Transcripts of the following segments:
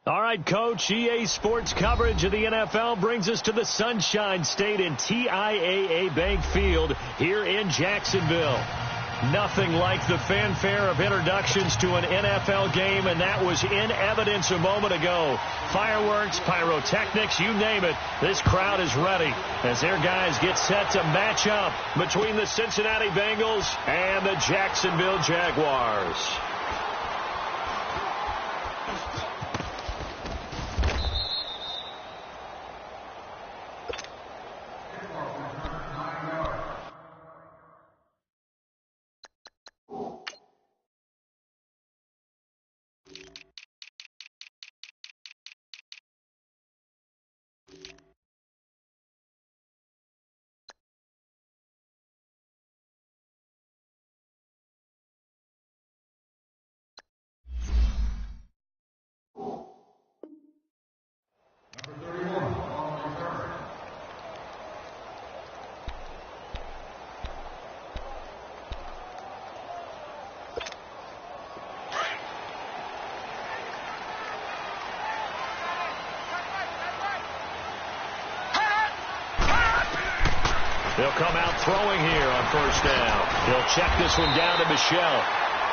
All right, Coach, EA Sports coverage of the NFL brings us to the Sunshine State in TIAA Bank Field here in Jacksonville. Nothing like the fanfare of introductions to an NFL game, and that was in evidence a moment ago. Fireworks, pyrotechnics, you name it, this crowd is ready as their guys get set to match up between the Cincinnati Bengals and the Jacksonville Jaguars. He'll come out throwing here on first down. He'll check this one down to Michelle.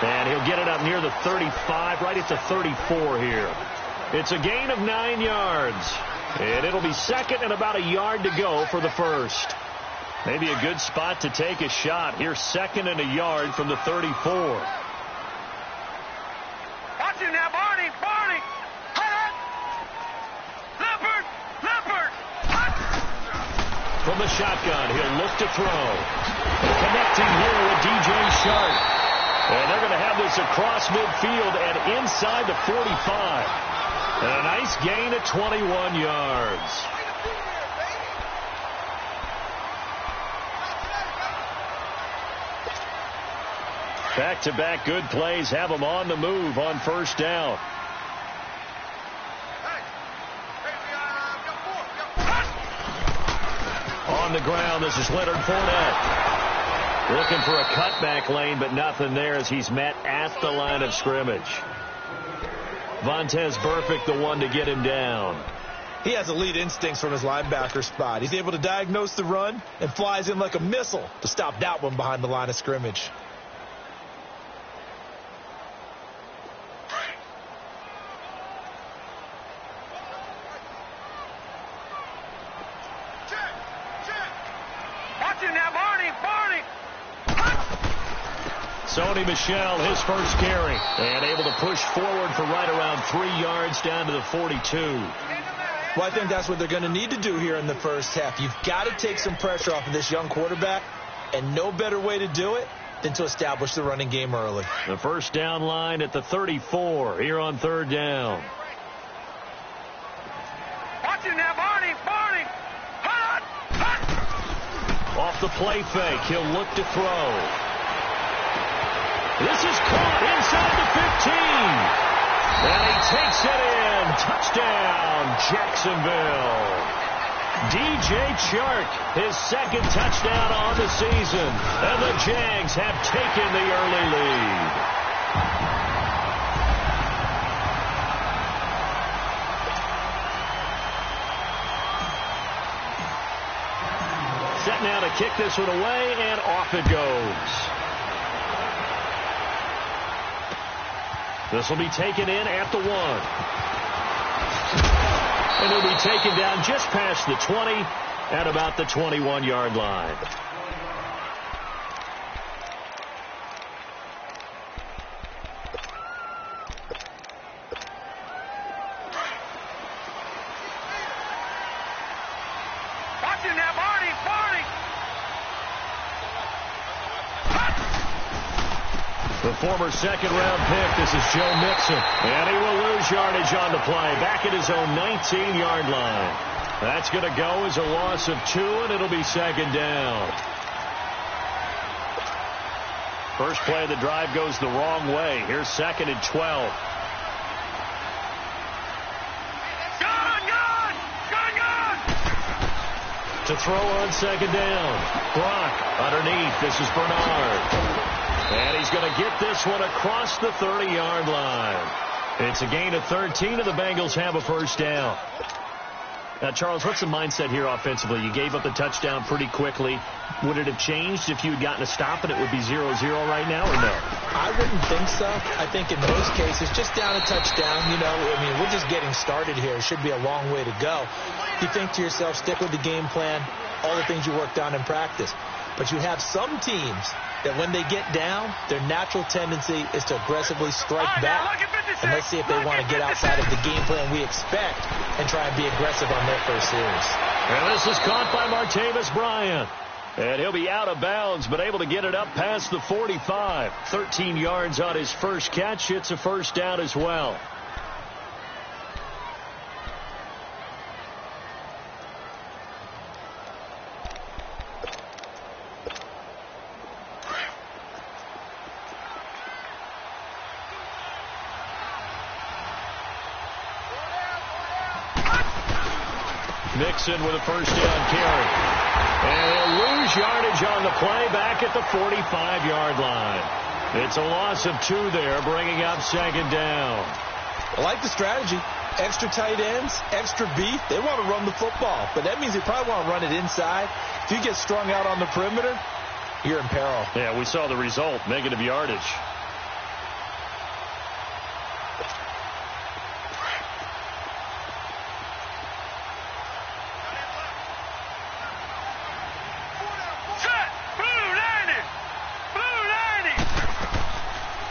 And he'll get it up near the 35, right at the 34 here. It's a gain of 9 yards. And it'll be second and about a yard to go for the first. Maybe a good spot to take a shot. Here's second and a yard from the 34. Watch him now, Barney. Leopard. From the shotgun, he'll look to throw. Connecting here with DJ Shark. And they're going to have this across midfield and inside the 45. And a nice gain of 21 yards. Back-to-back good plays have them on the move on first down. On the ground, this is Leonard Fournette. Looking for a cutback lane, but nothing there as he's met at the line of scrimmage. Vontaze Burfict, the one to get him down. He has elite instincts from his linebacker spot. He's able to diagnose the run and flies in like a missile to stop that one behind the line of scrimmage. Sony Michel, his first carry, and able to push forward for right around 3 yards down to the 42. Well, I think that's what they're going to need to do here in the first half. You've got to take some pressure off of this young quarterback, and no better way to do it than to establish the running game early. The first down line at the 34 here on third down. Watch him now, Barney. Hot. Off the play fake, he'll look to throw. This is caught inside the 15. And he takes it in. Touchdown, Jacksonville. DJ Chark, his second touchdown on the season. And the Jags have taken the early lead. Set now to kick this one away, and off it goes. This will be taken in at the 1. And it'll be taken down just past the 20 at about the 21-yard line. Watch him now, Barney. The former second-round pick, this is Joe Mixon. And he will lose yardage on the play, back at his own 19-yard line. That's going to go as a loss of 2, and it'll be second down. First play of the drive goes the wrong way. Here's second and 12. To throw on second down. Brock underneath. This is Bernard. And he's going to get this one across the 30-yard line. It's a gain of 13, and the Bengals have a first down. Now, Charles, what's the mindset here offensively? You gave up the touchdown pretty quickly. Would it have changed if you had gotten a stop and it would be 0-0 right now, or no? I wouldn't think so. I think in most cases, just down a touchdown, we're just getting started here. It should be a long way to go. You think to yourself, stick with the game plan, all the things you worked on in practice. But you have some teams that when they get down, their natural tendency is to aggressively strike back. And let's see if they want to get outside of the game plan we expect and try and be aggressive on their first series. And this is caught by Martavis Bryant. And he'll be out of bounds, but able to get it up past the 45. 13 yards on his first catch. It's a first down as well. Mixon with a first down carry. And they'll lose yardage on the play back at the 45-yard line. It's a loss of 2 there, bringing up second down. I like the strategy. Extra tight ends, extra beef. They want to run the football, but that means they probably want to run it inside. If you get strung out on the perimeter, you're in peril. Yeah, we saw the result, negative yardage.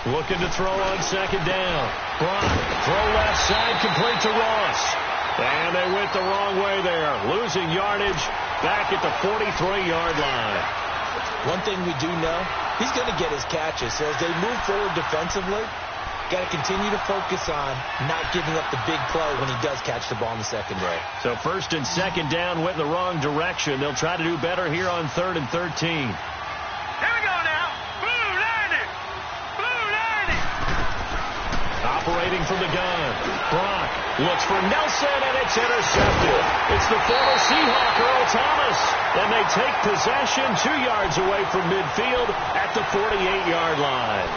Looking to throw on second down. Brock, throw left side, complete to Ross. And they went the wrong way there. Losing yardage back at the 43-yard line. One thing we do know, he's going to get his catches. So as they move forward defensively, got to continue to focus on not giving up the big play when he does catch the ball in the secondary. So first and second down went in the wrong direction. They'll try to do better here on 3rd and 13. Operating from the gun. Brock looks for Nelson, and it's intercepted. It's the former Seahawk, Earl Thomas. And they take possession 2 yards away from midfield at the 48-yard line.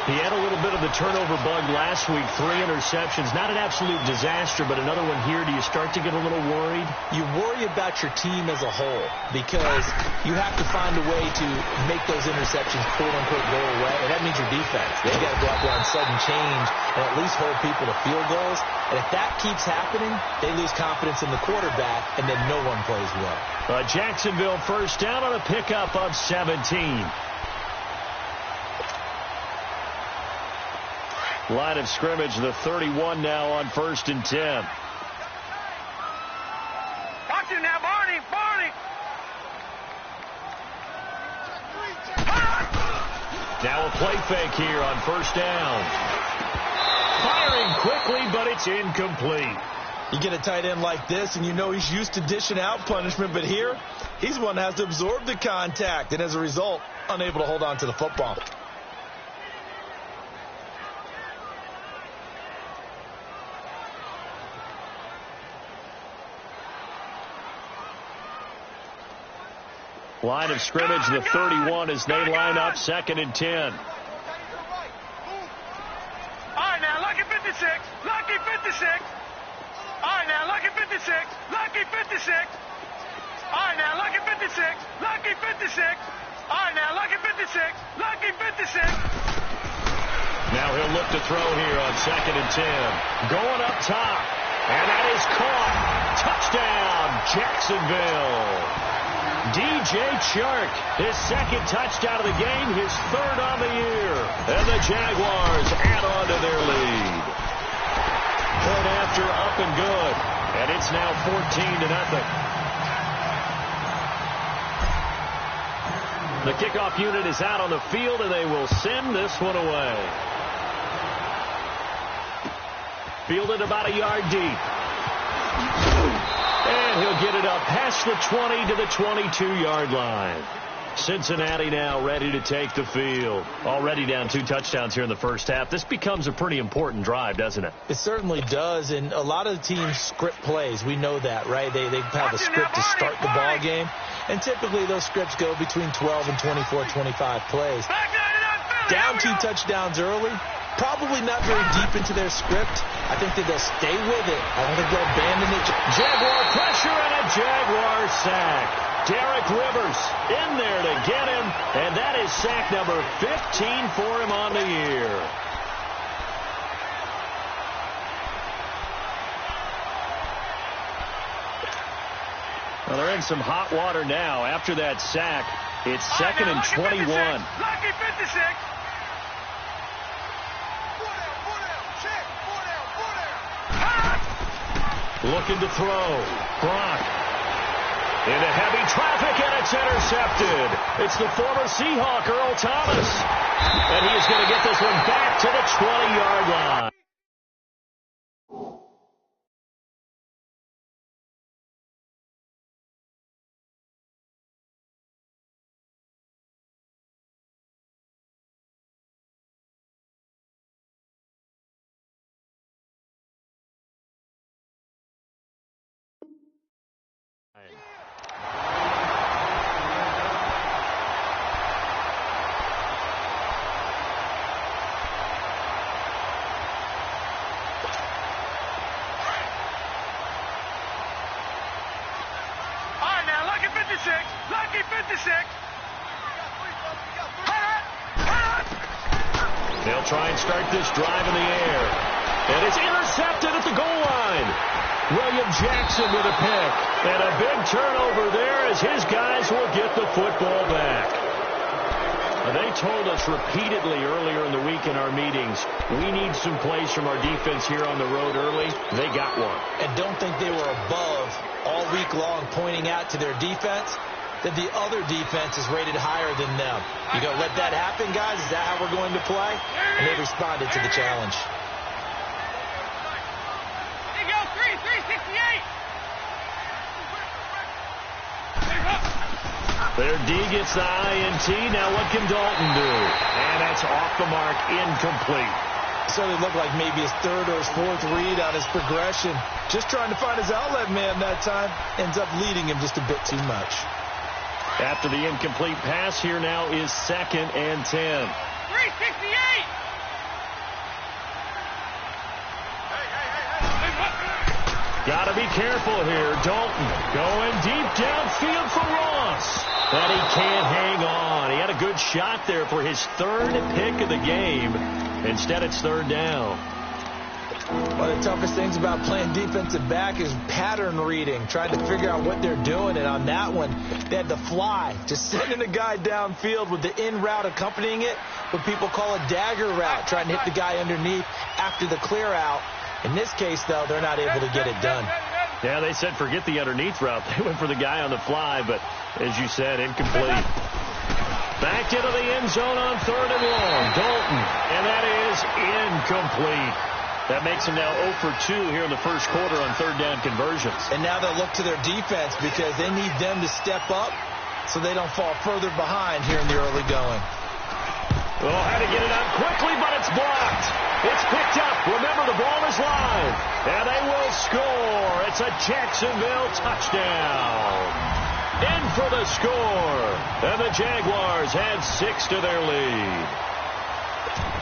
He had a little bit of the turnover bug last week. 3 interceptions. Not an absolute disaster, but another one here. Do you start to get a little worried? You worry about your team as a whole because you have to find a way to make those interceptions, quote-unquote, go away. And that means your defense. They've got to go out there on sudden change and at least hold people to field goals. And if that keeps happening, they lose confidence in the quarterback, and then no one plays well. Jacksonville first down on a pickup of 17. Line of scrimmage, the 31 now on 1st and 10. Watch it now, Barney. Now a play fake here on first down. Firing quickly, but it's incomplete. You get a tight end like this, and you know he's used to dishing out punishment, but here, he's one that has to absorb the contact, and as a result, unable to hold on to the football. Line of scrimmage, the 31 as they line up 2nd and 10. All right, now, lucky 56. Lucky 56. All right, now, lucky 56. Lucky 56. All right, now, lucky 56. Lucky 56. All right, now, lucky 56. Lucky 56. Now he'll look to throw here on 2nd and 10. Going up top. And that is caught. Touchdown, Jacksonville. DJ Chark, his 2nd touchdown of the game, his 3rd on the year. And the Jaguars add on to their lead. Point after, up and good. And it's now 14-0. The kickoff unit is out on the field, and they will send this one away. Fielded about a yard deep. And he'll get it up past the 20 to the 22-yard line. Cincinnati now ready to take the field. Already down 2 touchdowns here in the first half. This becomes a pretty important drive, doesn't it? It certainly does, and a lot of the teams script plays. We know that, right? They have a script to start the ball game, and typically those scripts go between 12 and 24, 25 plays. Down 2 touchdowns early, Probably not very deep into their script. I think that they'll stay with it. I don't think they'll abandon it. Jaguar pressure and a Jaguar sack. Derek Rivers in there to get him, and that is sack number 15 for him on the year. Well, they're in some hot water now. After that sack, it's second and 21. Lucky 56. Looking to throw. Brock. Into heavy traffic, and it's intercepted. It's the former Seahawk, Earl Thomas. And he is going to get this one back to the 20-yard line. Lucky 56. They'll try and start this drive in the air. And it's intercepted at the goal line. William Jackson with a pick. And a big turnover there as his guys will get the football back. They told us repeatedly earlier in the week in our meetings, we need some plays from our defense here on the road early. They got one. And don't think they were above all week long pointing out to their defense that the other defense is rated higher than them. You going to let that happen, guys? Is that how we're going to play? And they responded to the challenge. There you go, 368. Their D gets the INT. Now what can Dalton do? And that's off the mark, incomplete. So it looked like maybe his third or his fourth read on his progression. Just trying to find his outlet man that time. Ends up leading him just a bit too much. After the incomplete pass, here now is second and 10. 368. Got to be careful here. Dalton going deep downfield for Ross. But he can't hang on. He had a good shot there for his third pick of the game. Instead, it's third down. One of the toughest things about playing defensive back is pattern reading, trying to figure out what they're doing. And on that one, they had the fly, just sending a guy downfield with the in route accompanying it, what people call a dagger route, trying to hit the guy underneath after the clear out. In this case, though, they're not able to get it done. Yeah, they said forget the underneath route. They went for the guy on the fly, but as you said, incomplete. Back into the end zone on third and long. Dalton, and that is incomplete. That makes him now 0 for 2 here in the first quarter on third down conversions. And now they'll look to their defense because they need them to step up so they don't fall further behind here in the early going. Oh, had to get it out quickly, but it's blocked. It's picked up. Remember, the ball is live. And they will score. It's a Jacksonville touchdown. In for the score. And the Jaguars add 6 to their lead.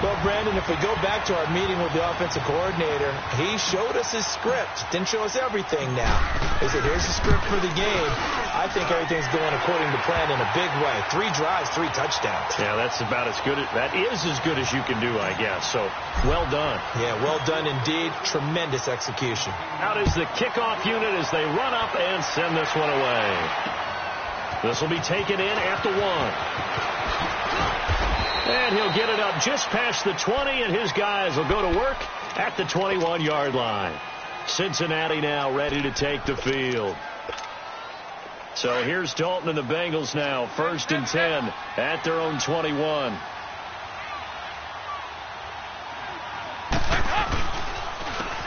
Well, Brandon, if we go back to our meeting with the offensive coordinator, he showed us his script. Didn't show us everything now. He said, here's the script for the game. I think everything's going according to plan in a big way. 3 drives, 3 touchdowns. Yeah, that's about as good. That is as good as you can do, I guess. So, well done. Yeah, well done indeed. Tremendous execution. Out is the kickoff unit as they run up and send this one away. This will be taken in at the 1. And he'll get it up just past the 20, and his guys will go to work at the 21-yard line. Cincinnati now ready to take the field. So here's Dalton and the Bengals now, 1st and 10 at their own 21.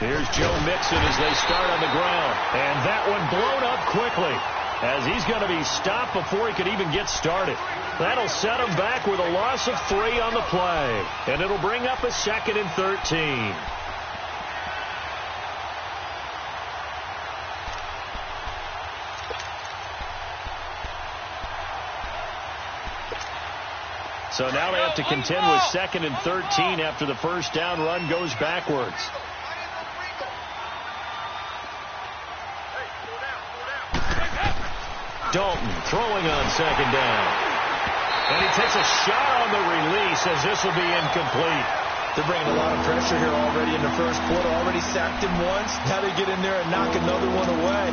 Here's Joe Mixon as they start on the ground. And that one blown up quickly as he's going to be stopped before he could even get started. That'll set him back with a loss of 3 on the play. And it'll bring up a 2nd and 13. So now they have to contend with 2nd and 13 after the first down run goes backwards. Dalton throwing on 2nd down. And he takes a shot on the release as this will be incomplete. They're bringing a lot of pressure here already in the first quarter. Already sacked him once. Now they get in there and knock another one away.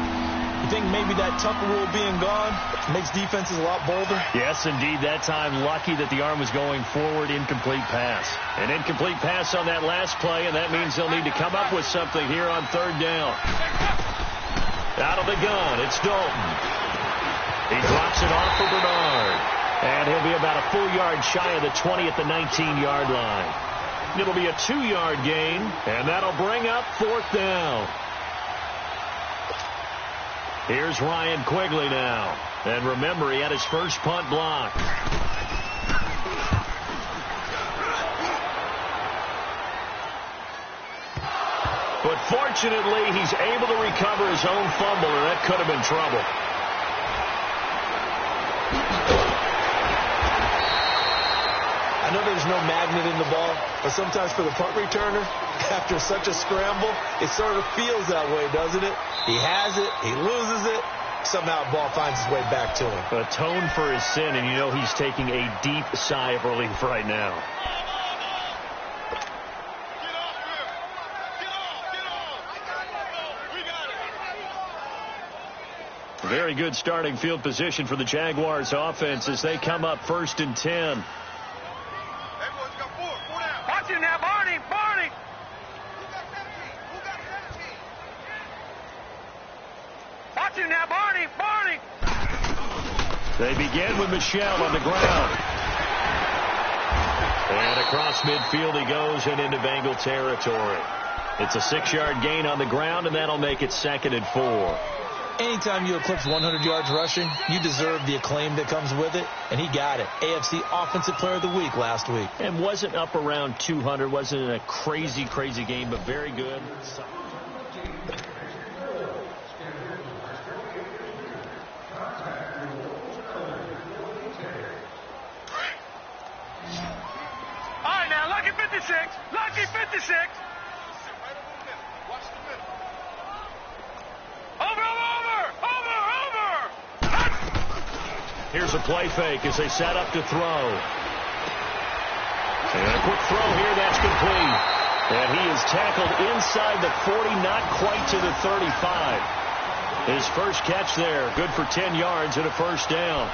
You think maybe that Tucker rule being gone makes defenses a lot bolder? Yes, indeed. That time lucky that the arm was going forward. Incomplete pass. An incomplete pass on that last play, and that means they'll need to come up with something here on 3rd down. Out of the gun, it's Dalton. He drops it off for Bernard. And he'll be about a full yard shy of the 20 at the 19-yard line. It'll be a 2-yard gain, and that'll bring up 4th down. Here's Ryan Quigley now. And remember, he had his first punt block. But fortunately, he's able to recover his own fumble, or that could have been trouble. I know there's no magnet in the ball, but sometimes for the punt returner, after such a scramble, it sort of feels that way, doesn't it? He has it, he loses it, somehow the ball finds its way back to him. Atone for his sin, and you know he's taking a deep sigh of relief right now. Very good starting field position for the Jaguars offense as they come up 1st and 10. Watch it now, Barney! Barney! Watch it now, Barney! Barney! They begin with Michelle on the ground. And across midfield he goes and into Bengal territory. It's a 6-yard gain on the ground, and that'll make it 2nd and 4. Anytime you eclipse 100 yards rushing, you deserve the acclaim that comes with it, and he got it. AFC Offensive Player of the Week last week. And wasn't up around 200, wasn't a crazy, crazy game, but very good. All right, now, lucky 56. Lucky 56. Here's a play fake as they set up to throw. And a quick throw here, that's complete. And he is tackled inside the 40, not quite to the 35. His first catch there, good for 10 yards and a first down.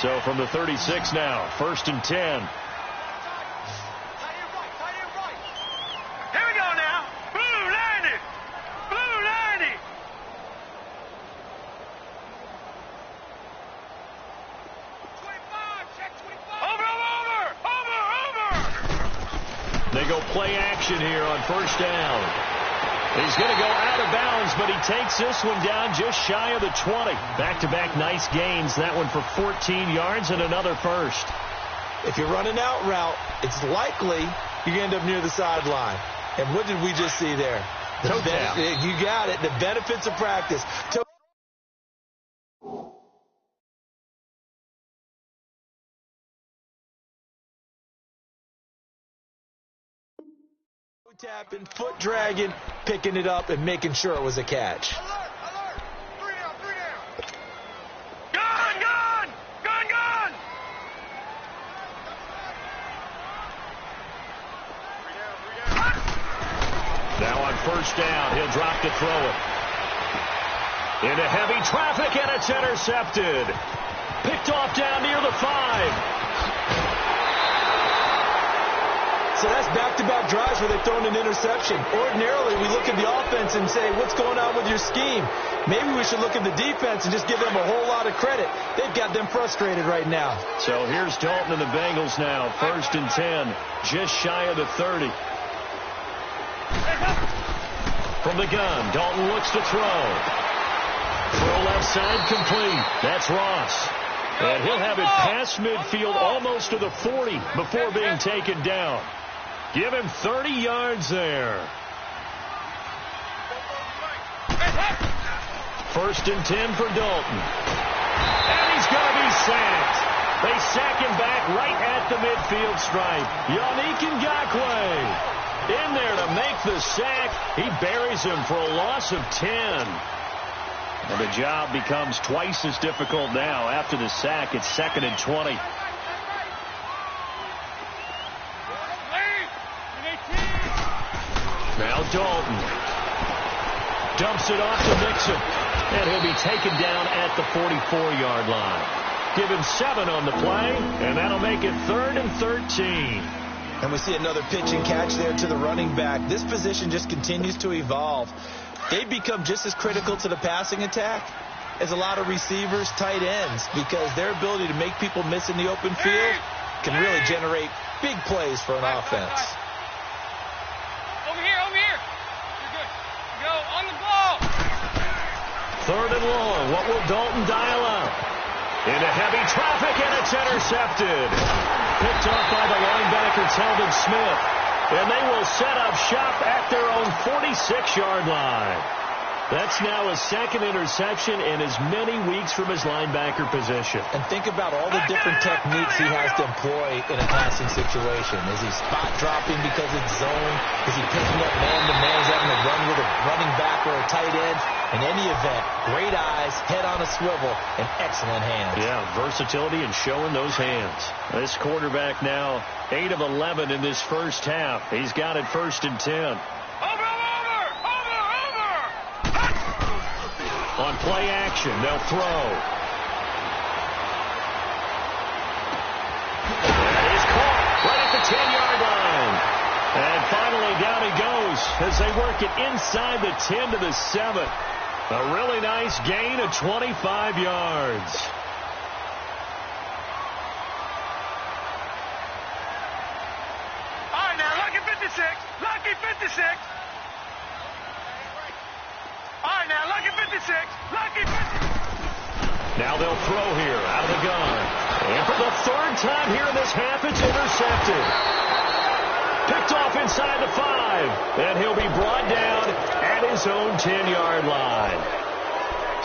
So from the 36 now, 1st and 10. They go play action here on 1st down. He's going to go out of bounds, but he takes this one down just shy of the 20. Back-to-back nice gains. That one for 14 yards and another first. If you're running out route, it's likely you're going to end up near the sideline. And what did we just see there? No doubt. You got it. The benefits of practice. Tapping, foot dragging, picking it up, and making sure it was a catch. Alert! 3 down! Gun! Gun! Gun! Gun! 3 down! Now on 1st down, he'll drop to throw it. Into heavy traffic, and it's intercepted. Picked off down near the 5. So that's back-to-back drives where they've thrown an interception. Ordinarily, we look at the offense and say, what's going on with your scheme? Maybe we should look at the defense and just give them a whole lot of credit. They've got them frustrated right now. So here's Dalton and the Bengals now. 1st and 10, just shy of the 30. From the gun, Dalton looks to throw. Throw left side complete. That's Ross. And he'll have it past midfield almost to the 40 before being taken down. Give him 30 yards there. First and 10 for Dalton. And he's going to be sacked. They sack him back right at the midfield stripe. Yannick Ngakoue in there to make the sack. He buries him for a loss of 10. And the job becomes twice as difficult now. After the sack, it's 2nd and 20. Now Dalton dumps it off to Mixon, and he'll be taken down at the 44-yard line. Give him 7 on the play, and that'll make it 3rd and 13. And we see another pitch and catch there to the running back. This position just continues to evolve. They become just as critical to the passing attack as a lot of receivers, tight ends, because their ability to make people miss in the open field can really generate big plays for an offense. Over here. You're good. Go on the ball. 3rd and long. What will Dalton dial up? Into heavy traffic, and it's intercepted. Picked off by the linebacker, Telvin Smith. And they will set up shop at their own 46-yard line. That's now his 2nd interception in as many weeks from his linebacker position. And think about all the different techniques he has to employ in a passing situation. Is he spot dropping because it's zone? Is he picking up man-to-man? Is he having to run with a running back or a tight end? In any event, great eyes, head on a swivel, and excellent hands. Yeah, versatility and showing those hands. This quarterback now 8 of 11 in this first half. He's got it 1st and 10. Over. On play action, they'll throw. That is caught right at the 10-yard line. And finally down he goes as they work it inside the 10 to the 7. A really nice gain of 25 yards. All right, now, lucky 56. Lucky 56. All right, now, lucky 56. Lucky 56. Now they'll throw here out of the gun. And for the 3rd time here in this half, it's intercepted. Picked off inside the 5. And he'll be brought down at his own 10-yard line.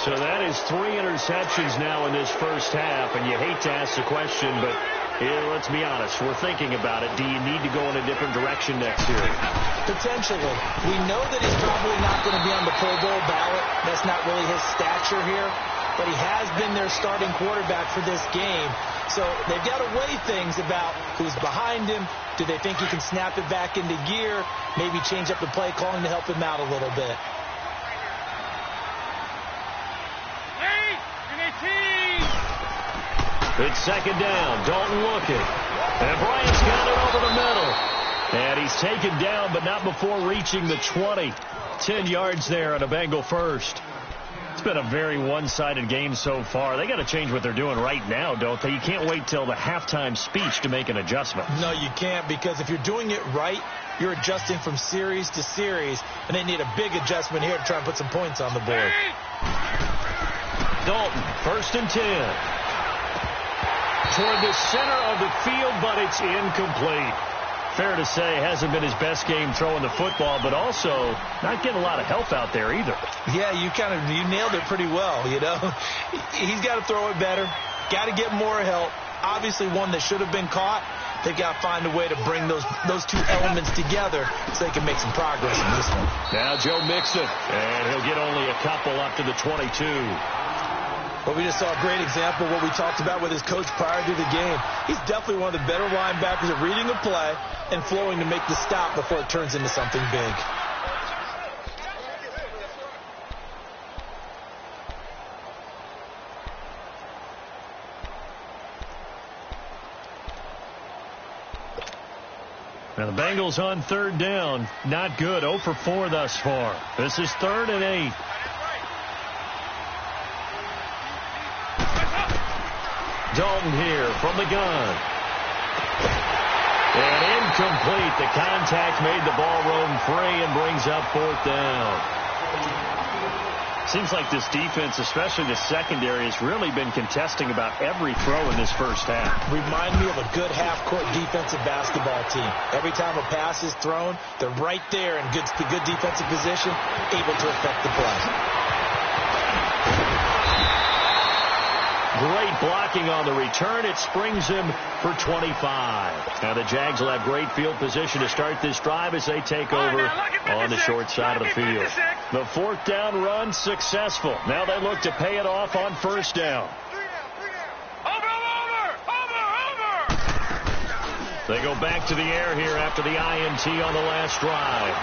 So that is 3 interceptions now in this first half. And you hate to ask the question, but let's be honest. We're thinking about it. Do you need to go in a different direction next year? Potentially. We know that he's probably not going to be on the Pro Bowl ballot. That's not really his stature here. But he has been their starting quarterback for this game. So they've got to weigh things about who's behind him. Do they think he can snap it back into gear? Maybe change up the play calling to help him out a little bit. It's 2nd down. Dalton looking. And Bryant's got it over the middle. And he's taken down, but not before reaching the 20. 10 yards there on a Bengal first. It's been a very one-sided game so far. They got to change what they're doing right now, don't they? You can't wait till the halftime speech to make an adjustment. No, you can't, because if you're doing it right, you're adjusting from series to series, and they need a big adjustment here to try and put some points on the board. Dalton, 1st and 10. Toward the center of the field, but it's incomplete. Fair to say, hasn't been his best game throwing the football, but also not getting a lot of help out there either. Yeah, you nailed it pretty well, you know. He's got to throw it better. Got to get more help. Obviously one that should have been caught. They've got to find a way to bring those 2 elements together so they can make some progress in this one. Now Joe Mixon, and he'll get only a couple up to the 22. Well, we just saw a great example of what we talked about with his coach prior to the game. He's definitely one of the better linebackers at reading a play and flowing to make the stop before it turns into something big. Now the Bengals on 3rd down. Not good. 0 for 4 thus far. This is 3rd and 8. Dalton here from the gun. And incomplete. The contact made the ball roam free and brings up 4th down. Seems like this defense, especially the secondary, has really been contesting about every throw in this first half. Remind me of a good half-court defensive basketball team. Every time a pass is thrown, they're right there in good defensive position, able to affect the play. Great blocking on the return. It springs him for 25. Now the Jags will have great field position to start this drive as they take over on the short side of the field. The fourth down run successful. Now they look to pay it off on first down. They go back to the air here after the INT on the last drive.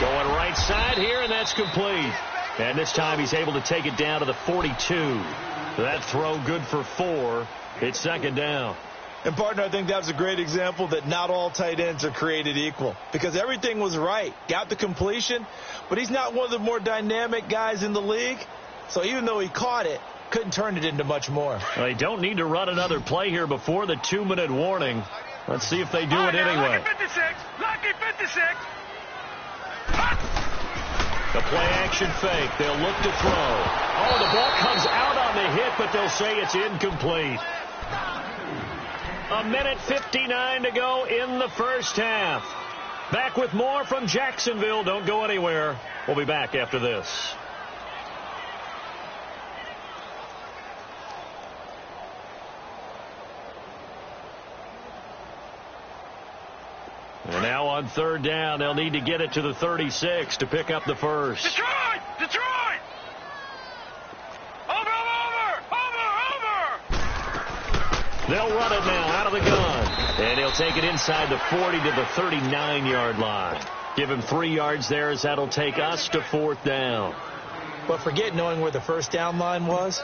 Going right side here, and that's complete. And this time he's able to take it down to the 42. That throw good for 4. It's second down. And, partner, I think that was a great example that not all tight ends are created equal. Because everything was right. Got the completion, but he's not one of the more dynamic guys in the league. So even though he caught it, couldn't turn it into much more. Well, they don't need to run another play here before the 2-minute warning. Let's see if they do it anyway. Lucky 56. Lucky 56. The play-action fake. They'll look to throw. Oh, the ball comes out on the hit, but they'll say it's incomplete. 1:59 to go in the first half. Back with more from Jacksonville. Don't go anywhere. We'll be back after this. And now on third down, they'll need to get it to the 36 to pick up the first. Detroit! Detroit! Over! They'll run it now out of the gun. And he'll take it inside the 40 to the 39-yard line. Give him 3 yards there as that'll take us to fourth down. But forget knowing where the first down line was.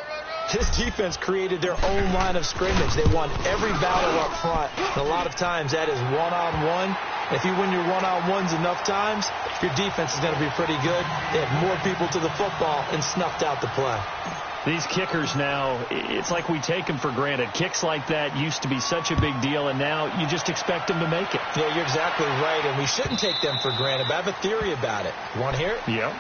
His defense created their own line of scrimmage. They won every battle up front. And a lot of times that is one-on-one. If you win your one-on-ones enough times, your defense is going to be pretty good. They have more people to the football and snuffed out the play. These kickers now, it's like we take them for granted. Kicks like that used to be such a big deal, and now you just expect them to make it. Yeah, you're exactly right, and we shouldn't take them for granted. But I have a theory about it. You want to hear it? Yeah.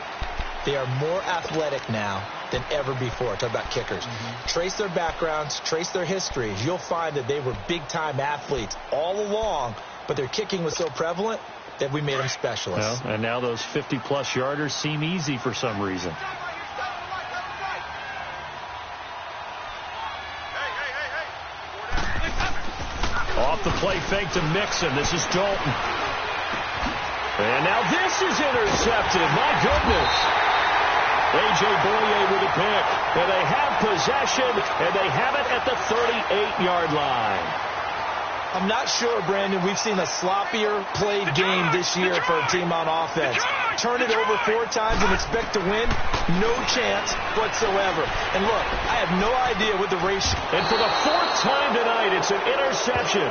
They are more athletic now than ever before. Talk about kickers. Trace their backgrounds, trace their histories. You'll find that they were big-time athletes all along, but their kicking was so prevalent that we made them specialists. Well, and now those 50-plus yarders seem easy for some reason. Off the play fake to Mixon. This is Dalton. And now this is intercepted. My goodness. A.J. Boye with a pick. And they have possession, and they have it at the 38-yard line. I'm not sure, Brandon, we've seen a sloppier played game this year for a team on offense. Turn it over 4 times and expect to win? No chance whatsoever. And look, I have no idea what the ratio. And for the 4th time tonight, it's an interception.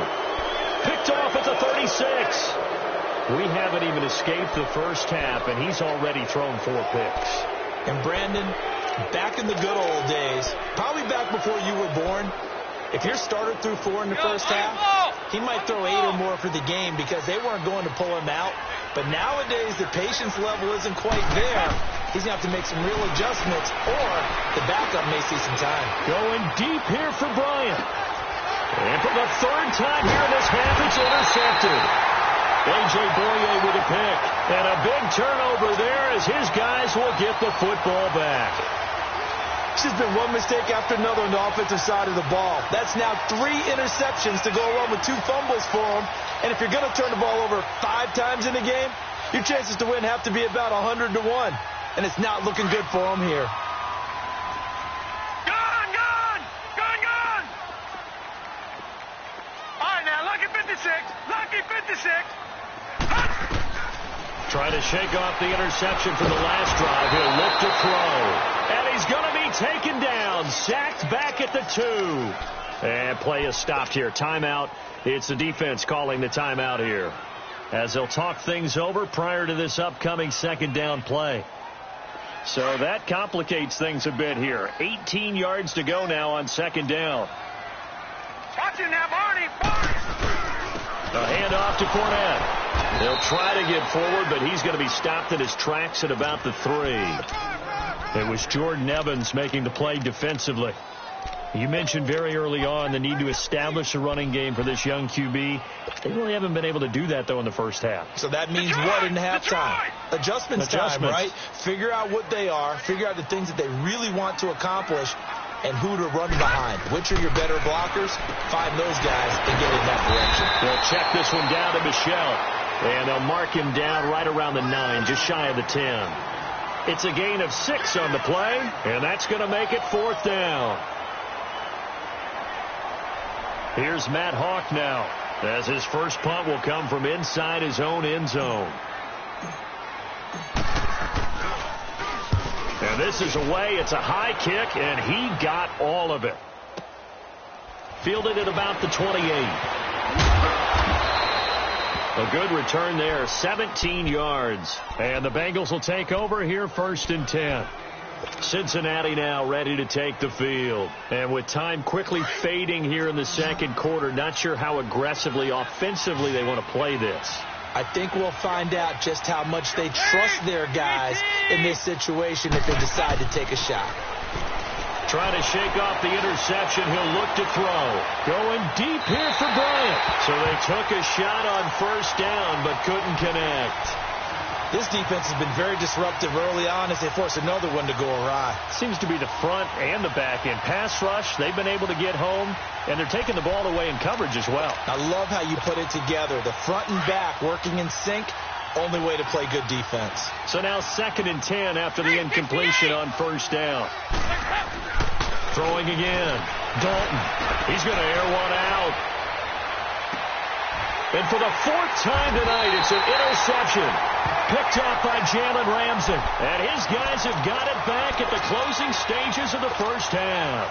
Picked off at the 36. We haven't even escaped the first half, and he's already thrown 4 picks. And Brandon, back in the good old days, probably back before you were born, if your starter threw 4 in the first half, he might throw 8 or more for the game because they weren't going to pull him out. But nowadays, the patience level isn't quite there. He's going to have to make some real adjustments, or the backup may see some time. Going deep here for Bryant. And for the 3rd time here in this half, it's intercepted. A.J. Boye with a pick. And a big turnover there as his guys will get the football back. It's just been one mistake after another on the offensive side of the ball. That's now 3 interceptions to go along with 2 fumbles for him. And if you're going to turn the ball over 5 times in a game, your chances to win have to be about 100 to 1. And it's not looking good for him here. Gone! All right, now, lucky 56. Lucky 56. Trying to shake off the interception from the last drive. He'll look to throw. And he's going to be taken down. Sacked back at the 2. And play is stopped here. Timeout. It's the defense calling the timeout here, as they'll talk things over prior to this upcoming 2nd down play. So that complicates things a bit here. 18 yards to go now on 2nd down. Watch it now, Barney. A handoff to Fournette. They'll try to get forward, but he's going to be stopped in his tracks at about the 3. It was Jordan Evans making the play defensively. You mentioned very early on the need to establish a running game for this young QB. They really haven't been able to do that, though, in the first half. So that means what in halftime? Adjustments time, right? Figure out what they are. Figure out the things that they really want to accomplish and who to run behind. Which are your better blockers? Find those guys and get in that direction. They'll check this one down to Michelle. And they'll mark him down right around the 9, just shy of the 10. It's a gain of 6 on the play, and that's going to make it 4th down. Here's Matt Hawk now, as his first punt will come from inside his own end zone. And this is away. It's a high kick, and he got all of it. Fielded at about the 28. A good return there, 17 yards. And the Bengals will take over here 1st and 10. Cincinnati now ready to take the field. And with time quickly fading here in the second quarter, not sure how aggressively, offensively they want to play this. I think we'll find out just how much they trust their guys in this situation if they decide to take a shot. Trying to shake off the interception. He'll look to throw. Going deep here for Bryant. So they took a shot on 1st down but couldn't connect. This defense has been very disruptive early on as they force another one to go awry. Seems to be the front and the back end. Pass rush, they've been able to get home, and they're taking the ball away in coverage as well. I love how you put it together. The front and back working in sync. Only way to play good defense. So now 2nd and 10 after the incompletion on 1st down. Throwing again. Dalton. He's going to air one out. And for the 4th time tonight, it's an interception. Picked off by Jalen Ramsey. And his guys have got it back at the closing stages of the first half.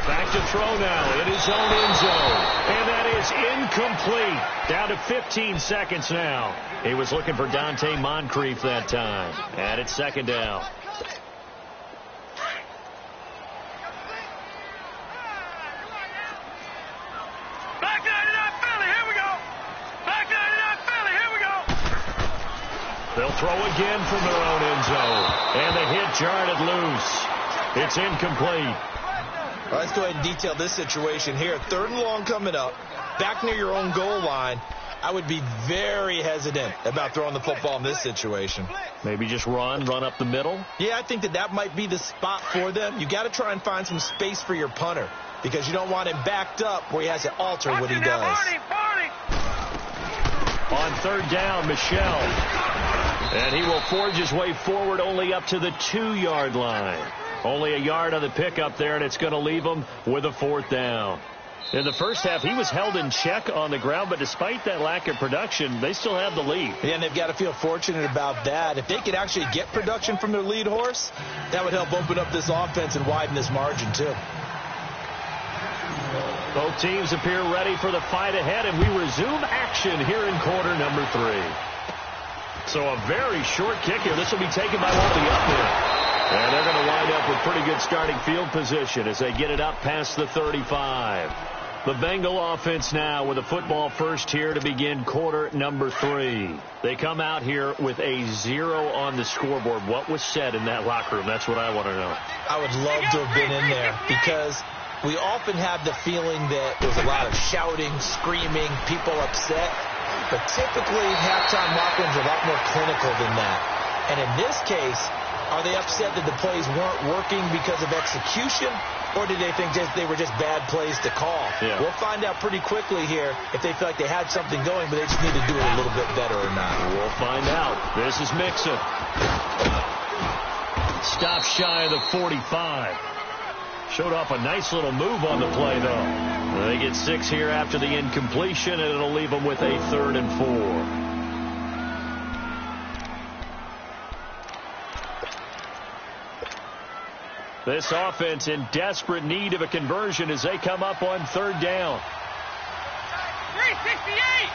Back to throw now in his own end zone. And that is incomplete. Down to 15 seconds now. He was looking for Dante Moncrief that time. And it's 2nd down. Back 99 Philly, here we go. Back 99 Philly, here we go. They'll throw again from their own end zone. And the hit jarred it loose. It's incomplete. All right, let's go ahead and detail this situation here. 3rd and long coming up. Back near your own goal line. I would be very hesitant about throwing the football in this situation. Maybe just run up the middle? Yeah, I think that might be the spot for them. You got to try and find some space for your punter because you don't want him backed up where he has to alter what he does. On 3rd down, Michelle. And he will forge his way forward only up to the 2-yard line. Only a yard on the pickup there, and it's going to leave him with a 4th down. In the first half, he was held in check on the ground, but despite that lack of production, they still have the lead. Yeah, and they've got to feel fortunate about that. If they could actually get production from their lead horse, that would help open up this offense and widen this margin, too. Both teams appear ready for the fight ahead, and we resume action here in quarter number 3. So a very short kick here. This will be taken by one of the up men. And they're going to wind up with pretty good starting field position as they get it up past the 35. The Bengal offense now with a football first here to begin quarter number 3. They come out here with a 0 on the scoreboard. What was said in that locker room? That's what I want to know. I would love to have been in there because we often have the feeling that there's a lot of shouting, screaming, people upset. But typically, halftime locker rooms are a lot more clinical than that. And in this case, are they upset that the plays weren't working because of execution, or did they think they were just bad plays to call? Yeah. We'll find out pretty quickly here if they feel like they had something going, but they just need to do it a little bit better or not. We'll find out. This is Mixon. Stop shy of the 45. Showed off a nice little move on the play, though. They get 6 here after the incompletion, and it'll leave them with a 3rd and 4. This offense in desperate need of a conversion as they come up on 3rd down. 368.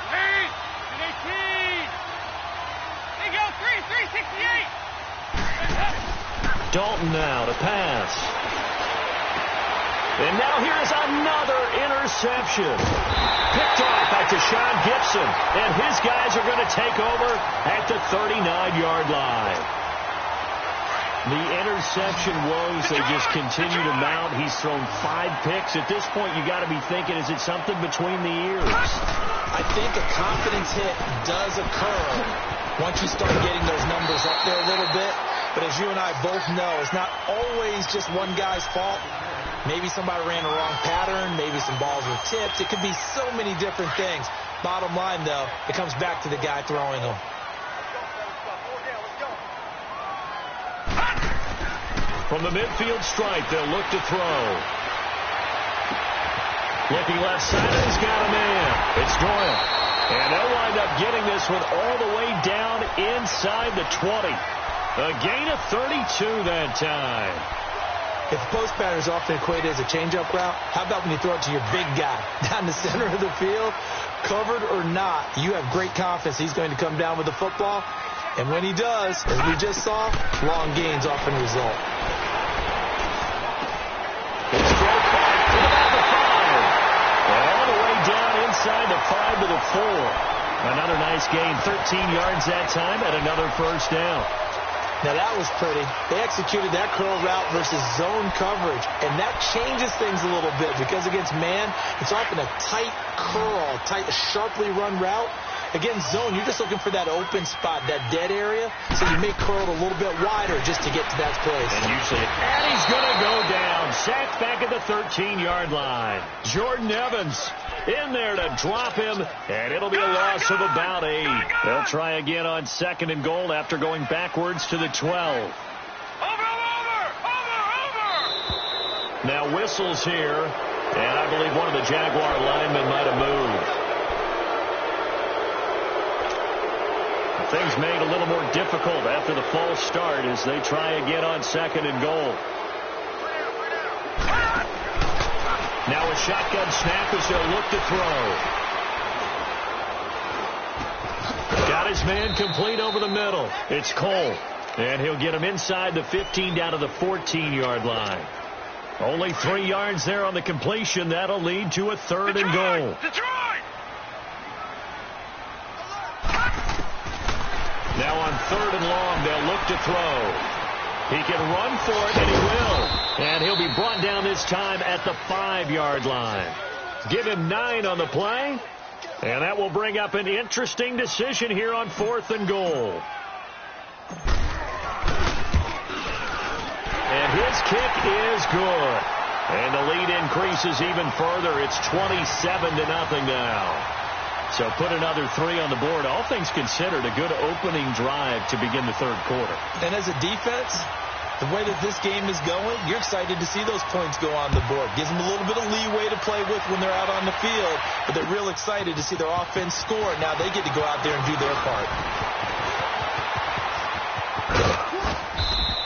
318. They go 368. Dalton now to pass. And now here's another interception. Picked off by Deshaun Gibson. And his guys are going to take over at the 39-yard line. The interception woes, they just continue to mount. He's thrown 5 picks. At this point, you got to be thinking, is it something between the ears? I think a confidence hit does occur once you start getting those numbers up there a little bit. But as you and I both know, it's not always just one guy's fault. Maybe somebody ran a wrong pattern. Maybe some balls were tipped. It could be so many different things. Bottom line, though, it comes back to the guy throwing them. From the midfield stripe, they'll look to throw. Looking left side, he's got a man. It's Doyle. And they'll wind up getting this one all the way down inside the 20. A gain of 32 that time. If the post pattern is often equated as a change-up route, how about when you throw it to your big guy down the center of the field? Covered or not, you have great confidence he's going to come down with the football. And when he does, as we just saw, long gains often result. It's Joe Clark to about the 5. And all the way down inside the 5 to the 4. Another nice gain, 13 yards that time, and another first down. Now that was pretty. They executed that curl route versus zone coverage, and that changes things a little bit because against man, it's often a tight curl, sharply run route. Against zone, you're just looking for that open spot, that dead area, so you may curl it a little bit wider just to get to that place. And usually, and he's going to go down. Sacked back at the 13-yard line. Jordan Evans in there to drop him, and it'll be a loss of about 8. They'll try again on 2nd and goal after going backwards to the 12. Over! Now whistles here, and I believe one of the Jaguar linemen might have moved. Things made a little more difficult after the false start as they try again on 2nd and goal. Now a shotgun snap as they'll look to throw. Got his man complete over the middle. It's Cole. And he'll get him inside the 15 down to the 14-yard line. Only 3 yards there on the completion. That'll lead to a 3rd and goal. Now on 3rd and long, they'll look to throw. He can run for it, and he will. And he'll be brought down this time at the 5-yard line. Give him 9 on the play. And that will bring up an interesting decision here on 4th and goal. And his kick is good. And the lead increases even further. It's 27-0 now. So put another 3 on the board. All things considered, a good opening drive to begin the 3rd quarter. And as a defense, the way that this game is going, you're excited to see those points go on the board. Gives them a little bit of leeway to play with when they're out on the field, but they're real excited to see their offense score. Now they get to go out there and do their part.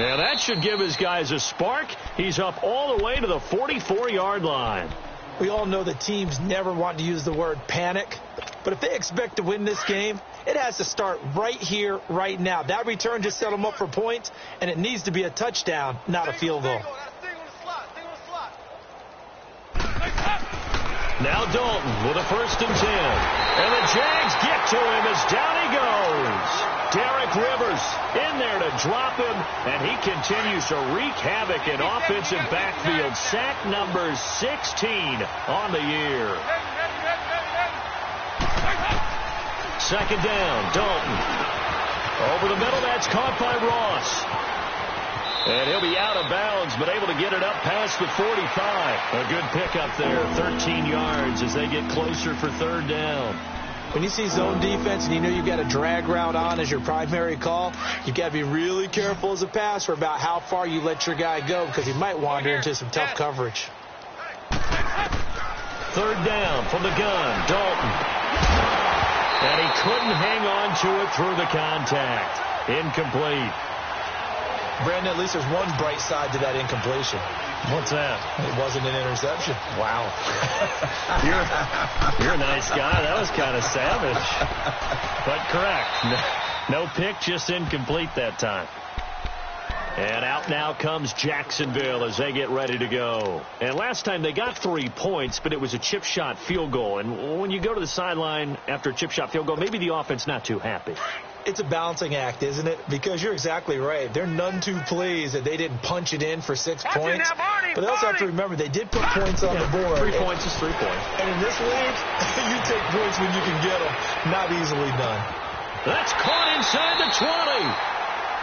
Now that should give his guys a spark. He's up all the way to the 44-yard line. We all know that teams never want to use the word panic, but if they expect to win this game, it has to start right here, right now. That return just set them up for points, and it needs to be a touchdown, not a field goal. Now Dalton with a 1st and 10. And the Jags get to him as down he goes. Derek Rivers in there to drop him, and he continues to wreak havoc in offensive backfield. Sack number 16 on the year. 2nd down, Dalton. Over the middle, that's caught by Ross. And he'll be out of bounds, but able to get it up past the 45. A good pickup there, 13 yards as they get closer for 3rd down. When you see zone defense and you know you've got a drag route on as your primary call, you've got to be really careful as a passer about how far you let your guy go because he might wander into some tough coverage. 3rd down from the gun, Dalton. And he couldn't hang on to it through the contact. Incomplete. Brandon, at least there's one bright side to that incompletion. What's that? It wasn't an interception. Wow. You're a nice guy. That was kind of savage. But correct. No pick, just incomplete that time. And out now comes Jacksonville as they get ready to go. And last time they got 3 points, but it was a chip shot field goal. And when you go to the sideline after a chip shot field goal, maybe the offense not too happy. It's a balancing act, isn't it? Because you're exactly right. They're none too pleased that they didn't punch it in for 6 points. But they also have to remember they did put points on the board. 3 points is 3 points. And in this league, you take points when you can get them. Not easily done. That's caught inside the 20.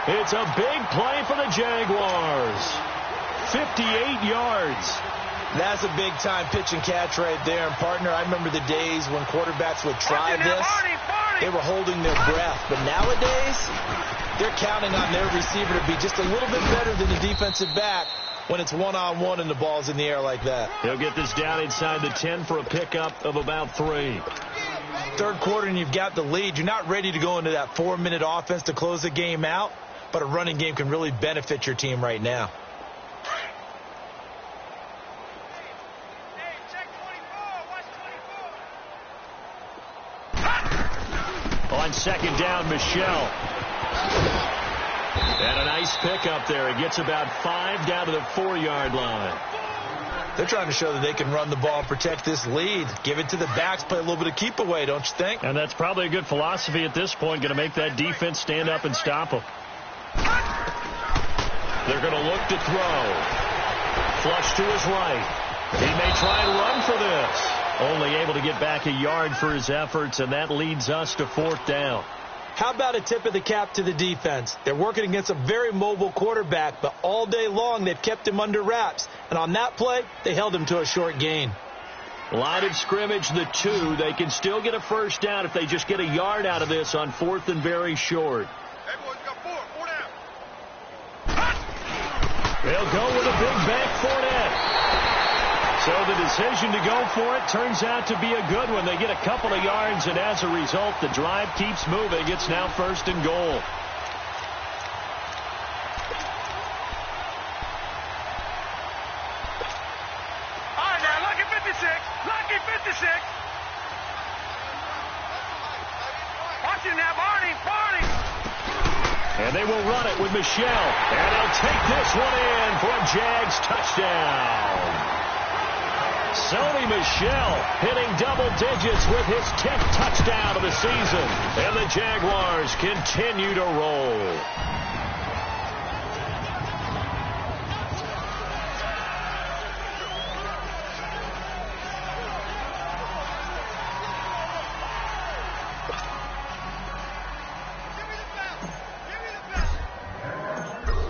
It's a big play for the Jaguars. 58 yards. That's a big-time pitch and catch right there. And, partner, I remember the days when quarterbacks would try this. They were holding their breath. But nowadays, they're counting on their receiver to be just a little bit better than the defensive back when it's one-on-one and the ball's in the air like that. He'll get this down inside the 10 for a pickup of about 3. Third quarter and you've got the lead. You're not ready to go into that 4-minute offense to close the game out. But a running game can really benefit your team right now. Hey, check 24. Watch 24. On second down, Michelle. And a nice pickup there. It gets about 5 down to the 4-yard line. They're trying to show that they can run the ball and protect this lead. Give it to the backs, play a little bit of keep away, don't you think? And that's probably a good philosophy at this point. Going to make that defense stand up and stop them. They're going to look to throw. Flush to his right. He may try and run for this. Only able to get back a yard for his efforts, and that leads us to 4th down. How about a tip of the cap to the defense? They're working against a very mobile quarterback, but all day long they've kept him under wraps. And on that play, they held him to a short gain. Line of scrimmage, the 2. They can still get a first down if they just get a yard out of this on 4th and very short. Everyone's got 4 down. They'll go with a big bank Fournette. So the decision to go for it turns out to be a good one. They get a couple of yards, and as a result, the drive keeps moving. It's now 1st and goal. All right, now, lucky 56. Lucky 56. Watch him now, Barney. And they will run it with Michelle. And they'll take this one in for a Jags touchdown. Sony Michel hitting double digits with his 10th touchdown of the season. And the Jaguars continue to roll.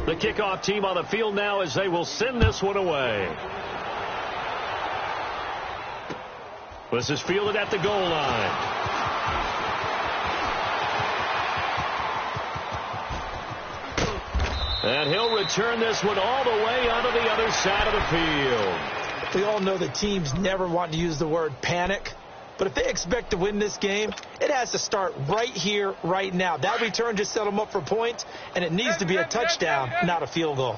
The kickoff team on the field now as they will send this one away. This is fielded at the goal line. And he'll return this one all the way onto the other side of the field. We all know that teams never want to use the word panic. But if they expect to win this game, it has to start right here, right now. That return just set them up for points, and it needs to be a touchdown, not a field goal.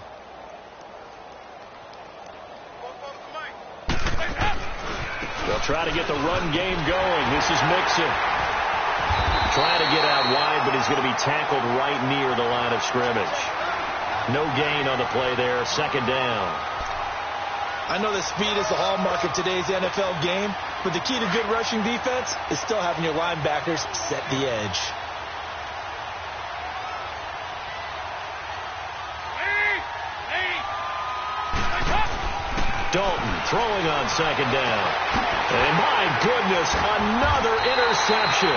They'll try to get the run game going. This is Mixon. Trying to get out wide, but he's going to be tackled right near the line of scrimmage. No gain on the play there. 2nd down. I know that speed is the hallmark of today's NFL game, but the key to good rushing defense is still having your linebackers set the edge. Dalton throwing on 2nd down. And my goodness, another interception.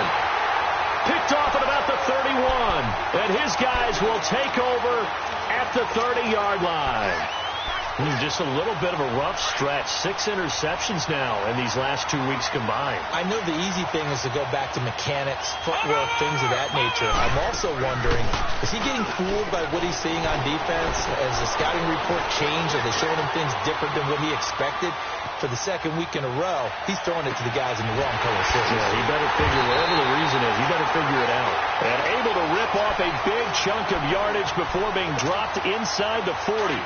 Picked off at about the 31. And his guys will take over at the 30-yard line. Just a little bit of a rough stretch. 6 interceptions now in these last 2 weeks combined. I know the easy thing is to go back to mechanics, footwork, things of that nature. I'm also wondering, is he getting fooled by what he's seeing on defense? Has the scouting report changed? Are they showing him things different than what he expected? For the 2nd week in a row, he's throwing it to the guys in the wrong color system. Yeah, he better figure, whatever the reason is, he better figure it out. And able to rip off a big chunk of yardage before being dropped inside the 40.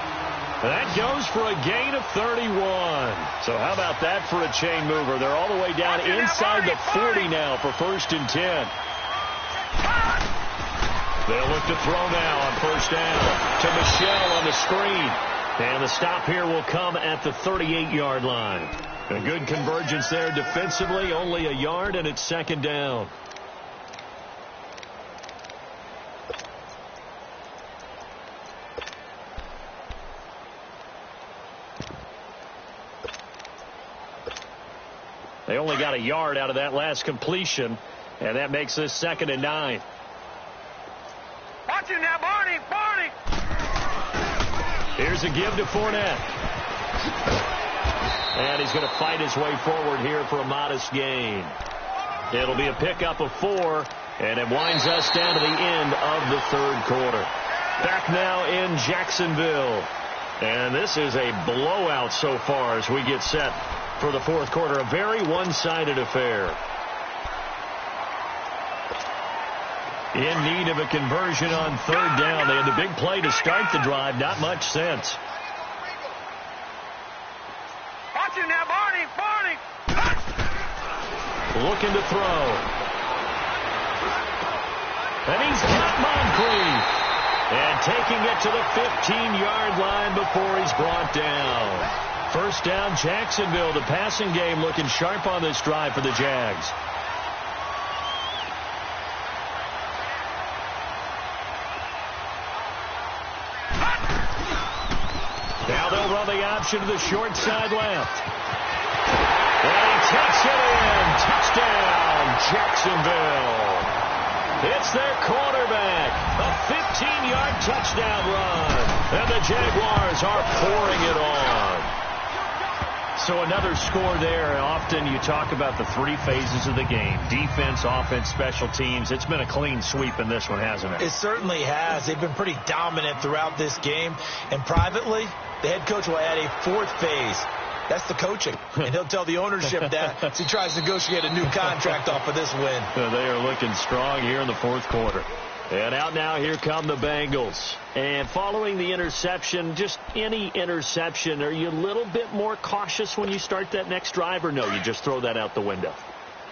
That goes for a gain of 31. So how about that for a chain mover? They're all the way down inside the 40 now for 1st and 10. They'll look to throw now on first down to Michelle on the screen. And the stop here will come at the 38-yard line. A good convergence there defensively, only a yard, and it's second down. They only got a yard out of that last completion, and that makes this 2nd and 9. Watch it now, Barney! Barney! Here's a give to Fournette. And he's going to fight his way forward here for a modest gain. It'll be a pickup of 4, and it winds us down to the end of the 3rd quarter. Back now in Jacksonville. And this is a blowout so far as we get set for the 4th quarter. A very one-sided affair. In need of a conversion on 3rd down. They had the big play to start the drive. Not much sense. Watch it now, Barney! Barney! Looking to throw. And he's got Moncrief. And taking it to the 15-yard line before he's brought down. First down, Jacksonville. The passing game looking sharp on this drive for the Jags. Now they'll run the option to the short side left. And he takes it in. Touchdown, Jacksonville. It's their quarterback. A 15-yard touchdown run. And the Jaguars are pouring it on. So another score there. Often you talk about the 3 phases of the game. Defense, offense, special teams. It's been a clean sweep in this one, hasn't it? It certainly has. They've been pretty dominant throughout this game. And privately, the head coach will add a 4th phase. That's the coaching. And he'll tell the ownership that as he tries to negotiate a new contract off of this win. They are looking strong here in the 4th quarter. And out now, here come the Bengals. And following the interception, just any interception, are you a little bit more cautious when you start that next drive, or no, you just throw that out the window?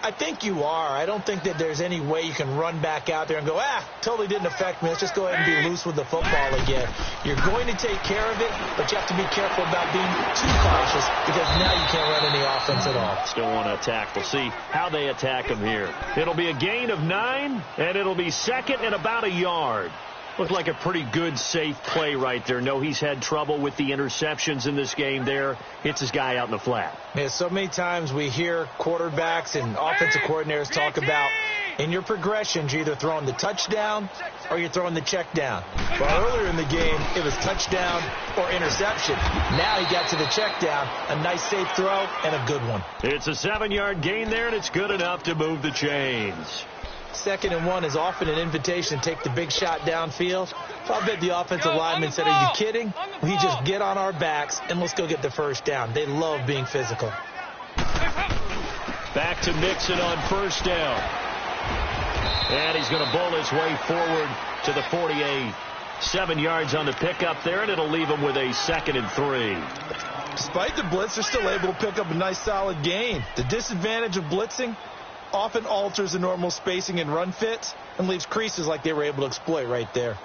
I think you are. I don't think that there's any way you can run back out there and go, totally didn't affect me. Let's just go ahead and be loose with the football again. You're going to take care of it, but you have to be careful about being too cautious because now you can't run any offense at all. Still want to attack. We'll see how they attack him here. It'll be a gain of 9, and it'll be 2nd and about a yard. Looked like a pretty good, safe play right there. No, he's had trouble with the interceptions in this game there. Hits his guy out in the flat. Yeah, so many times we hear quarterbacks and offensive coordinators talk about in your progressions, you're either throwing the touchdown or you're throwing the check down. Well, earlier in the game, it was touchdown or interception. Now he got to the check down, a nice safe throw, and a good one. It's a 7-yard gain there, and it's good enough to move the chains. 2nd and 1 is often an invitation to take the big shot downfield. So I bet the offensive lineman said, are you kidding? We just get on our backs and let's go get the first down. They love being physical. Back to Mixon on first down. And he's going to bowl his way forward to the 48. 7 yards on the pickup there, and it'll leave him with a 2nd and 3. Despite the blitz, they're still able to pick up a nice solid gain. The disadvantage of blitzing often alters the normal spacing and run fits and leaves creases like they were able to exploit right there.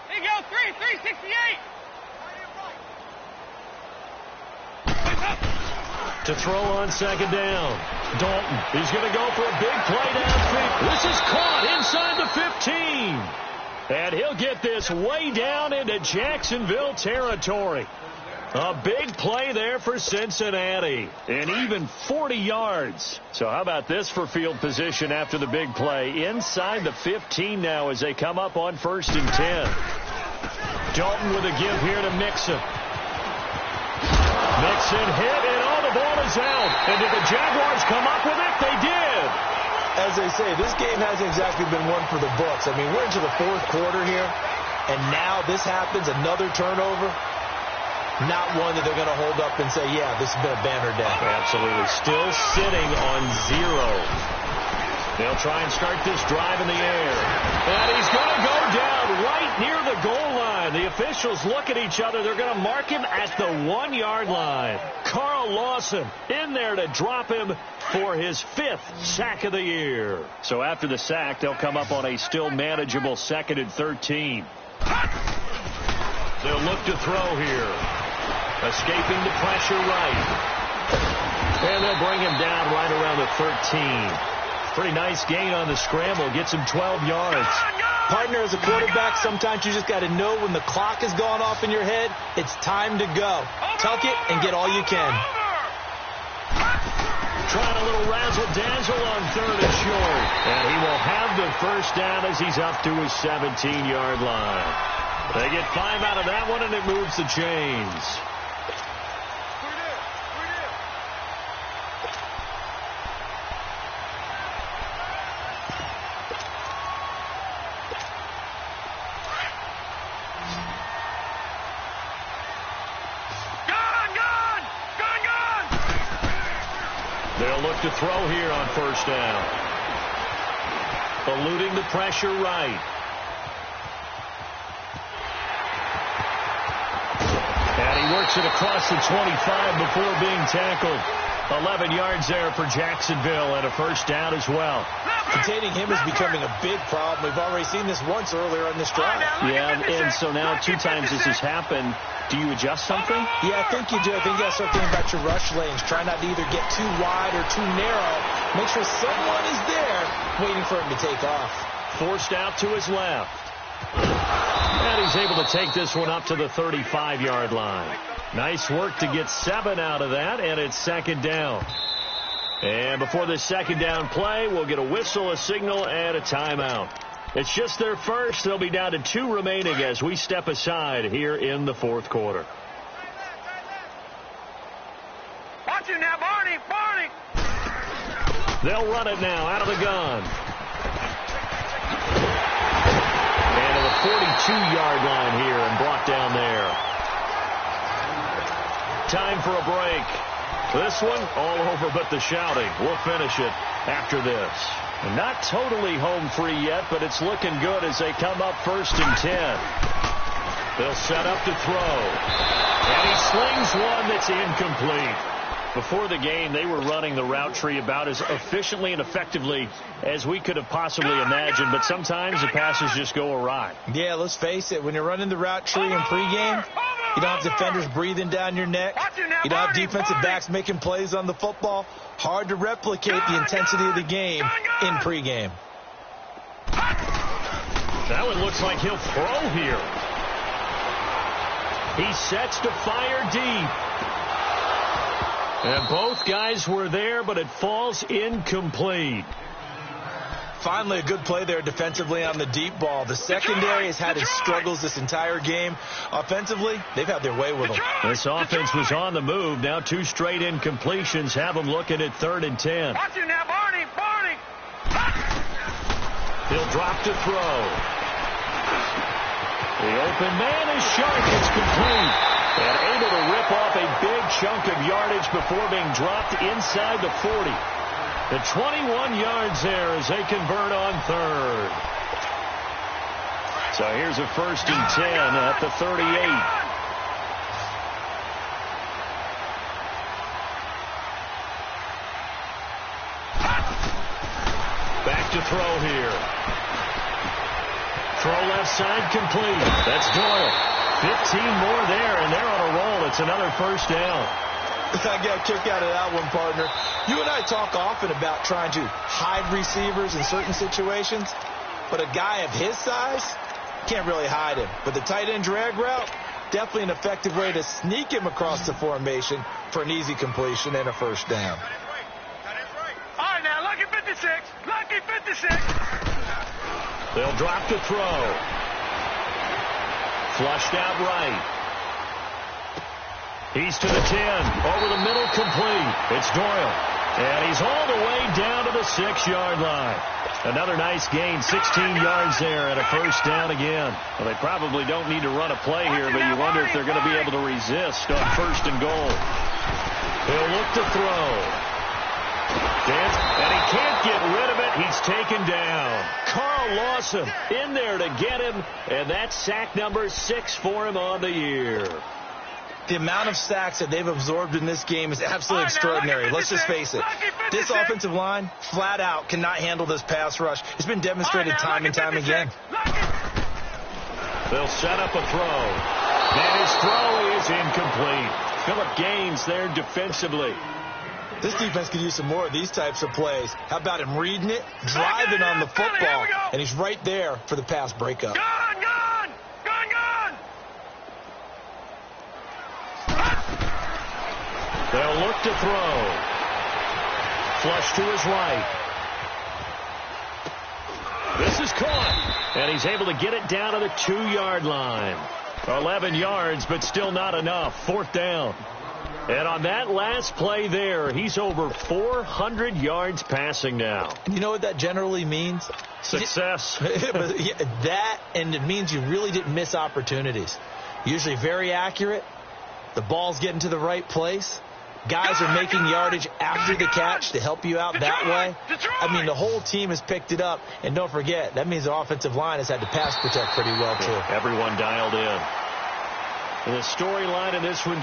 Here you go, 368. To throw on 2nd down. Dalton is going to go for a big play downfield. This is caught inside the 15. And he'll get this way down into Jacksonville territory. A big play there for Cincinnati. And even 40 yards. So how about this for field position after the big play? Inside the 15 now as they come up on 1st and 10. Dalton with a give here to Mixon. Mixon hit, and the ball is out. And did the Jaguars come up with it? They did. As they say, this game hasn't exactly been one for the books. I mean, we're into the 4th quarter here, and now this happens, another turnover. Not one that they're going to hold up and say, yeah, this has been a banner day. Absolutely. Still sitting on 0. They'll try and start this drive in the air. And he's going to go down right near the goal line. The officials look at each other. They're going to mark him at the 1-yard line. Carl Lawson in there to drop him for his 5th sack of the year. So after the sack, they'll come up on a still manageable 2nd and 13. They'll look to throw here. Escaping the pressure right. And they'll bring him down right around the 13. Pretty nice gain on the scramble. Gets him 12 yards. Partner, as a quarterback, sometimes you just got to know when the clock has gone off in your head, it's time to go. Tuck it and get all you can. Trying a little razzle-dazzle on 3rd and short. And he will have the first down as he's up to his 17-yard line. They get 5 out of that one, and it moves the chains. They'll look to throw here on 1st down. Eluding the pressure right. And he works it across the 25 before being tackled. 11 yards there for Jacksonville and a first down as well. Containing him is becoming a big problem. We've already seen this once earlier in this drive. Yeah, and so now 2 times this has happened. Do you adjust something? Yeah, I think you do. I think you got to start thinking about your rush lanes. Try not to either get too wide or too narrow. Make sure someone is there waiting for him to take off. Forced out to his left. And he's able to take this one up to the 35-yard line. Nice work to get 7 out of that, and it's 2nd down. And before this 2nd down play, we'll get a whistle, a signal, and a timeout. It's just their first. They'll be down to 2 remaining as we step aside here in the 4th quarter. Watch him now, Barney. Barney. They'll run it now out of the gun. And to the 42-yard line here and brought down there. Time for a break. This one all over but the shouting. We'll finish it after this. Not totally home free yet, but it's looking good as they come up 1st and 10. They'll set up to throw. And he slings one that's incomplete. Before the game, they were running the route tree about as efficiently and effectively as we could have possibly imagined, but sometimes the passes just go awry. Yeah, let's face it. When you're running the route tree in pregame, you don't have defenders breathing down your neck. You don't have defensive backs making plays on the football. Hard to replicate the intensity of the game in pregame. That one looks like he'll throw here. He sets to fire deep. And both guys were there, but it falls incomplete. Finally, a good play there defensively on the deep ball. The secondary has had its struggles this entire game. Offensively, they've had their way with them. This offense was on the move. Now 2 straight incompletions have them looking at 3rd and 10. Watch him now, Barney. Barney. He'll drop to throw. The open man is sharp. It's complete. And able to rip off a big chunk of yardage before being dropped inside the 40. The 21 yards there as they convert on 3rd. So here's a 1st and 10 at the 38. Back to throw here. Throw left side complete. That's Doyle. 15 more there, and they're on a roll. It's another 1st down. I got a kick out of that one, partner. You and I talk often about trying to hide receivers in certain situations, but a guy of his size can't really hide him. But the tight end drag route, definitely an effective way to sneak him across the formation for an easy completion and a 1st down. All right, now, lucky 56. Lucky 56. They'll drop to throw. Flushed out right. He's to the 10. Over the middle, complete. It's Doyle. And he's all the way down to the 6-yard line. Another nice gain, 16 yards there and a 1st down again. Well, they probably don't need to run a play here, but you wonder if they're going to be able to resist on 1st and goal. He'll look to throw. And he can't get rid of it. He's taken down. Carl Lawson in there to get him, and that's sack number 6 for him on the year. The amount of sacks that they've absorbed in this game is absolutely extraordinary. Let's just face it. This offensive line, flat out, cannot handle this pass rush. It's been demonstrated time and time again. They'll set up a throw. And his throw is incomplete. Phillip Gaines there defensively. This defense could use some more of these types of plays. How about him reading it, driving on the football, and he's right there for the pass breakup. Gone! They'll look to throw. Flush to his right. This is caught. And he's able to get it down to the 2-yard line. 11 yards, but still not enough. 4th down. And on that last play there, he's over 400 yards passing now. You know what that generally means? Success. That, and it means you really didn't miss opportunities. Usually very accurate. The ball's getting to the right place. Guys are making yardage after the catch to help you out that way. I mean, the whole team has picked it up. And don't forget, that means the offensive line has had to pass protect pretty well, too. Everyone dialed in. And the storyline in this one,